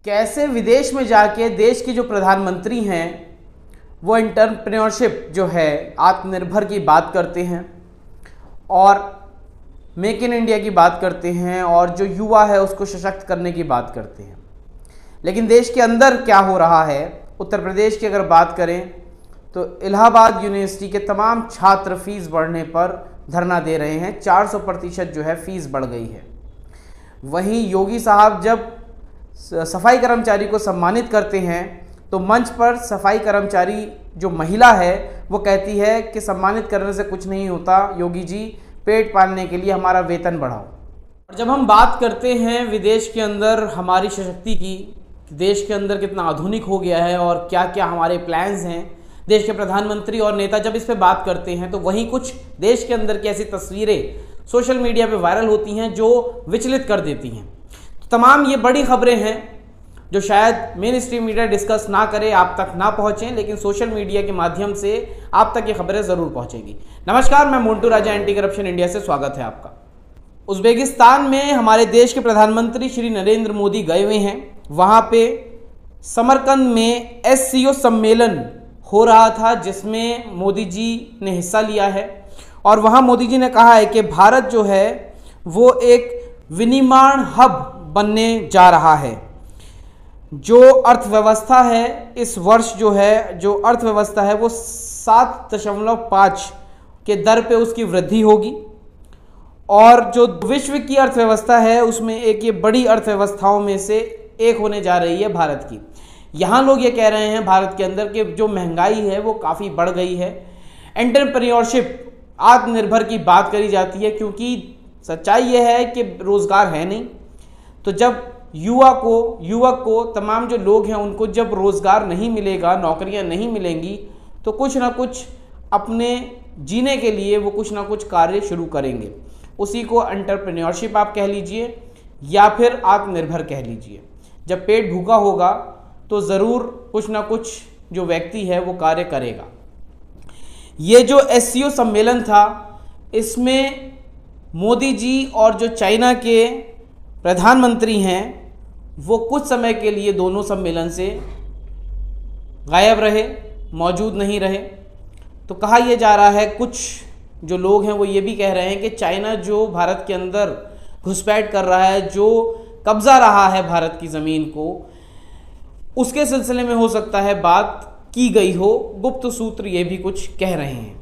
कैसे विदेश में जाके देश के जो प्रधानमंत्री हैं वो एंटरप्रेन्योरशिप जो है, आत्मनिर्भर की बात करते हैं और मेक इन इंडिया की बात करते हैं और जो युवा है उसको सशक्त करने की बात करते हैं। लेकिन देश के अंदर क्या हो रहा है, उत्तर प्रदेश की अगर बात करें तो इलाहाबाद यूनिवर्सिटी के तमाम छात्र फीस बढ़ने पर धरना दे रहे हैं। 400% जो है फीस बढ़ गई है। वहीं योगी साहब जब सफाई कर्मचारी को सम्मानित करते हैं तो मंच पर सफाई कर्मचारी जो महिला है वो कहती है कि सम्मानित करने से कुछ नहीं होता, योगी जी पेट पालने के लिए हमारा वेतन बढ़ाओ। और जब हम बात करते हैं विदेश के अंदर हमारी सशक्ति की, देश के अंदर कितना आधुनिक हो गया है और क्या क्या हमारे प्लान्स हैं, देश के प्रधानमंत्री और नेता जब इस पे बात करते हैं तो वहीं कुछ देश के अंदर की ऐसी तस्वीरें सोशल मीडिया पे वायरल होती हैं जो विचलित कर देती हैं। तो तमाम ये बड़ी खबरें हैं जो शायद मेन स्ट्रीम मीडिया डिस्कस ना करे, आप तक ना पहुंचें, लेकिन सोशल मीडिया के माध्यम से आप तक ये खबरें ज़रूर पहुंचेगी। नमस्कार, मैं मोन्टू राजा, एंटी करप्शन इंडिया से स्वागत है आपका। उज़्बेकिस्तान में हमारे देश के प्रधानमंत्री श्री नरेंद्र मोदी गए हुए हैं। वहाँ पे समरकंद में SCO सम्मेलन हो रहा था जिसमें मोदी जी ने हिस्सा लिया है और वहाँ मोदी जी ने कहा है कि भारत जो है वो एक विनिर्माण हब बनने जा रहा है। जो अर्थव्यवस्था है इस वर्ष जो अर्थव्यवस्था है वो 7.5 के दर पे उसकी वृद्धि होगी और जो विश्व की अर्थव्यवस्था है उसमें एक ये बड़ी अर्थव्यवस्थाओं में से एक होने जा रही है भारत की। यहाँ लोग ये कह रहे हैं भारत के अंदर कि जो महंगाई है वो काफ़ी बढ़ गई है। एंटरप्रेन्योरशिप, आत्मनिर्भर की बात करी जाती है क्योंकि सच्चाई ये है कि रोज़गार है नहीं। तो जब युवक को तमाम जो लोग हैं उनको जब रोज़गार नहीं मिलेगा, नौकरियां नहीं मिलेंगी तो कुछ ना कुछ अपने जीने के लिए वो कुछ ना कुछ कार्य शुरू करेंगे। उसी को एंटरप्रेन्योरशिप आप कह लीजिए या फिर आत्मनिर्भर कह लीजिए। जब पेट भूखा होगा तो ज़रूर कुछ ना कुछ जो व्यक्ति है वो कार्य करेगा। ये जो SCO सम्मेलन था इसमें मोदी जी और जो चाइना के प्रधानमंत्री हैं वो कुछ समय के लिए दोनों सम्मेलन से गायब रहे, मौजूद नहीं रहे। तो कहा यह जा रहा है, कुछ जो लोग हैं वो ये भी कह रहे हैं कि चाइना जो भारत के अंदर घुसपैठ कर रहा है, जो कब्जा रहा है भारत की ज़मीन को, उसके सिलसिले में हो सकता है बात की गई हो। गुप्त सूत्र ये भी कुछ कह रहे हैं।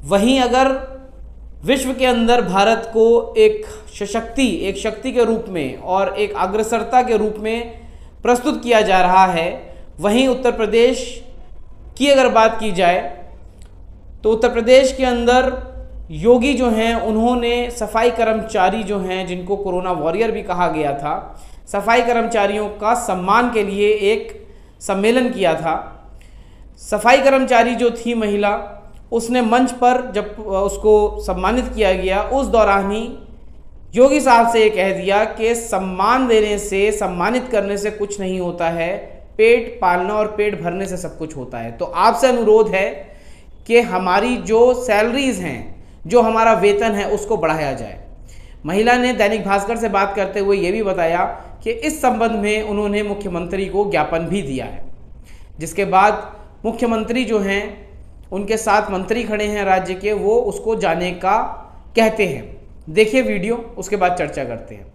वहीं अगर विश्व के अंदर भारत को एक शक्ति के रूप में और एक अग्रसरता के रूप में प्रस्तुत किया जा रहा है, वहीं उत्तर प्रदेश की अगर बात की जाए तो उत्तर प्रदेश के अंदर योगी जो हैं उन्होंने सफाई कर्मचारी जो हैं, जिनको कोरोना वॉरियर भी कहा गया था, सफाई कर्मचारियों का सम्मान के लिए एक सम्मेलन किया था। सफाई कर्मचारी जो थी महिला, उसने मंच पर जब उसको सम्मानित किया गया उस दौरान ही योगी साहब से ये कह दिया कि सम्मान देने से, सम्मानित करने से कुछ नहीं होता है, पेट पालना और पेट भरने से सब कुछ होता है। तो आपसे अनुरोध है कि हमारी जो सैलरीज हैं, जो हमारा वेतन है उसको बढ़ाया जाए। महिला ने दैनिक भास्कर से बात करते हुए ये भी बताया कि इस संबंध में उन्होंने मुख्यमंत्री को ज्ञापन भी दिया है, जिसके बाद मुख्यमंत्री जो हैं, उनके साथ मंत्री खड़े हैं राज्य के, वो उसको जाने का कहते हैं। देखिए वीडियो, उसके बाद चर्चा करते हैं।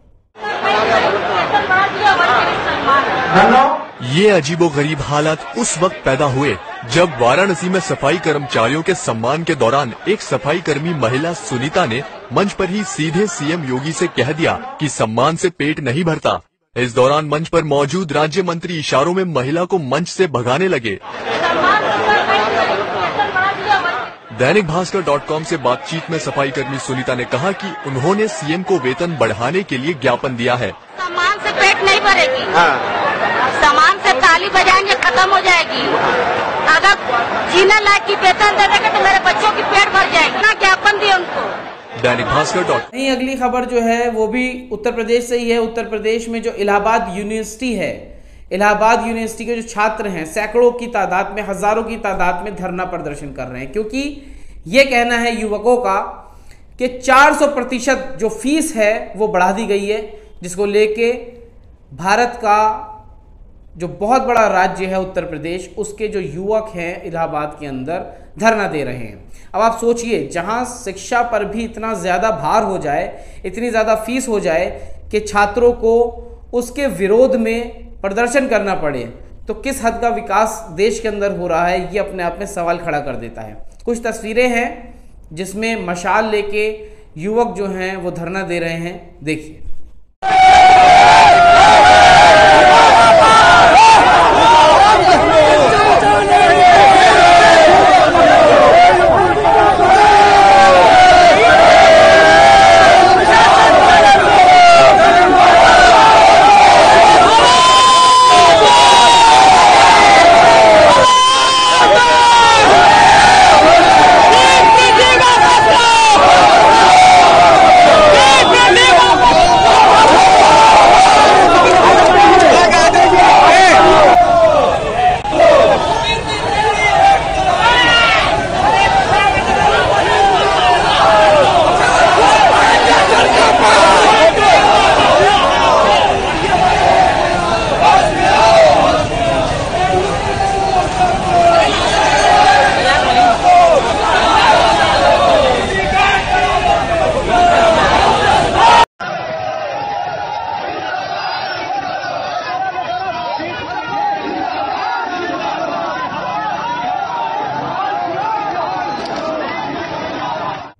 ये अजीबोगरीब हालात उस वक्त पैदा हुए जब वाराणसी में सफाई कर्मचारियों के सम्मान के दौरान एक सफाई कर्मी महिला सुनीता ने मंच पर ही सीधे CM योगी से कह दिया कि सम्मान से पेट नहीं भरता। इस दौरान मंच पर मौजूद राज्य मंत्री इशारों में महिला को मंच से भगाने लगे। दैनिक भास्कर.com से बातचीत में सफाई कर्मी सुनीता ने कहा कि उन्होंने CM को वेतन बढ़ाने के लिए ज्ञापन दिया है। सम्मान से पेट नहीं भरेगी, सम्मान से ताली बजाएंगे खत्म हो जाएगी। अगर जीने लायक की वेतन दे देंगे तो मेरे बच्चों की पेट भर जाएगी। ना ज्ञापन दिए उनको। दैनिक भास्कर नहीं, अगली खबर जो है वो भी उत्तर प्रदेश से ही है। उत्तर प्रदेश में जो इलाहाबाद यूनिवर्सिटी है, इलाहाबाद यूनिवर्सिटी के जो छात्र हैं सैकड़ों की तादाद में, हजारों की तादाद में धरना प्रदर्शन कर रहे हैं, क्योंकि ये कहना है युवकों का कि 400% जो फीस है वो बढ़ा दी गई है, जिसको लेके भारत का जो बहुत बड़ा राज्य है उत्तर प्रदेश, उसके जो युवक हैं इलाहाबाद के अंदर धरना दे रहे हैं। अब आप सोचिए, जहां शिक्षा पर भी इतना ज़्यादा भार हो जाए, इतनी ज़्यादा फीस हो जाए कि छात्रों को उसके विरोध में प्रदर्शन करना पड़े, तो किस हद का विकास देश के अंदर हो रहा है, ये अपने आप में सवाल खड़ा कर देता है। कुछ तस्वीरें हैं जिसमें मशाल लेके युवक जो हैं वो धरना दे रहे हैं, देखिए।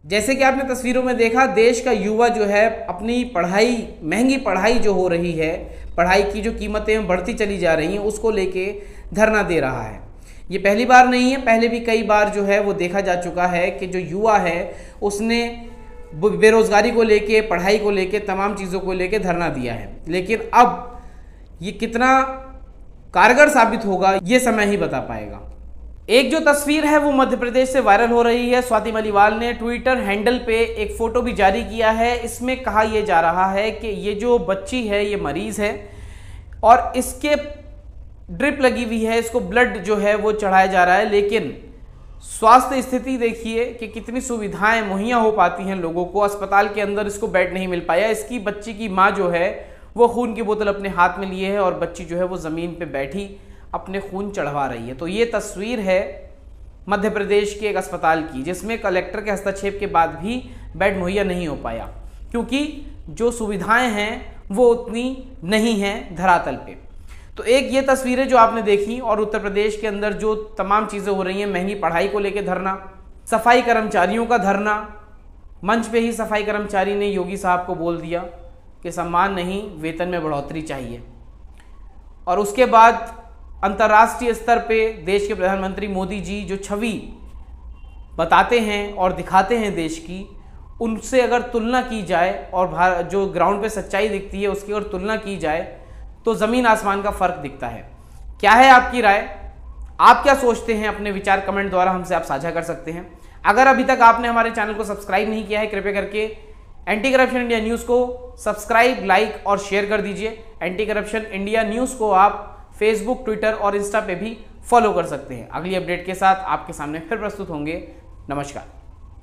जैसे कि आपने तस्वीरों में देखा, देश का युवा जो है अपनी पढ़ाई, महंगी पढ़ाई जो हो रही है, पढ़ाई की जो कीमतें बढ़ती चली जा रही हैं, उसको लेके धरना दे रहा है। ये पहली बार नहीं है, पहले भी कई बार जो है वो देखा जा चुका है कि जो युवा है उसने बेरोजगारी को लेके, पढ़ाई को लेके, तमाम चीज़ों को लेके धरना दिया है। लेकिन अब ये कितना कारगर साबित होगा ये समय ही बता पाएगा। एक जो तस्वीर है वो मध्य प्रदेश से वायरल हो रही है। स्वाति मलिवाल ने ट्विटर हैंडल पे एक फोटो भी जारी किया है। इसमें कहा यह जा रहा है कि ये जो बच्ची है ये मरीज है और इसके ड्रिप लगी हुई है, इसको ब्लड जो है वो चढ़ाया जा रहा है। लेकिन स्वास्थ्य स्थिति देखिए कि कितनी सुविधाएं मुहैया हो पाती हैं लोगों को। अस्पताल के अंदर इसको बेड नहीं मिल पाया। इसकी बच्ची की माँ जो है वो खून की बोतल अपने हाथ में लिए है और बच्ची जो है वो ज़मीन पे बैठी अपने खून चढ़वा रही है। तो ये तस्वीर है मध्य प्रदेश के एक अस्पताल की, जिसमें कलेक्टर के हस्तक्षेप के बाद भी बेड मुहैया नहीं हो पाया, क्योंकि जो सुविधाएं हैं वो उतनी नहीं हैं धरातल पे। तो एक ये तस्वीरें जो आपने देखी, और उत्तर प्रदेश के अंदर जो तमाम चीज़ें हो रही हैं, महंगी पढ़ाई को लेकर धरना, सफाई कर्मचारियों का धरना, मंच पे ही सफाई कर्मचारी ने योगी साहब को बोल दिया कि सम्मान नहीं, वेतन में बढ़ोतरी चाहिए। और उसके बाद अंतर्राष्ट्रीय स्तर पे देश के प्रधानमंत्री मोदी जी जो छवि बताते हैं और दिखाते हैं देश की, उनसे अगर तुलना की जाए और जो ग्राउंड पे सच्चाई दिखती है उसकी अगर तुलना की जाए तो ज़मीन आसमान का फ़र्क दिखता है। क्या है आपकी राय? आप क्या सोचते हैं? अपने विचार कमेंट द्वारा हमसे आप साझा कर सकते हैं। अगर अभी तक आपने हमारे चैनल को सब्सक्राइब नहीं किया है, कृपया करके एंटी करप्शन इंडिया न्यूज़ को सब्सक्राइब, लाइक और शेयर कर दीजिए। एंटी करप्शन इंडिया न्यूज़ को आप फेसबुक, ट्विटर और इंस्टा पे भी फॉलो कर सकते हैं। अगली अपडेट के साथ आपके सामने फिर प्रस्तुत होंगे। नमस्कार।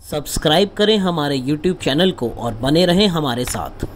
सब्सक्राइब करें हमारे YouTube चैनल को और बने रहें हमारे साथ।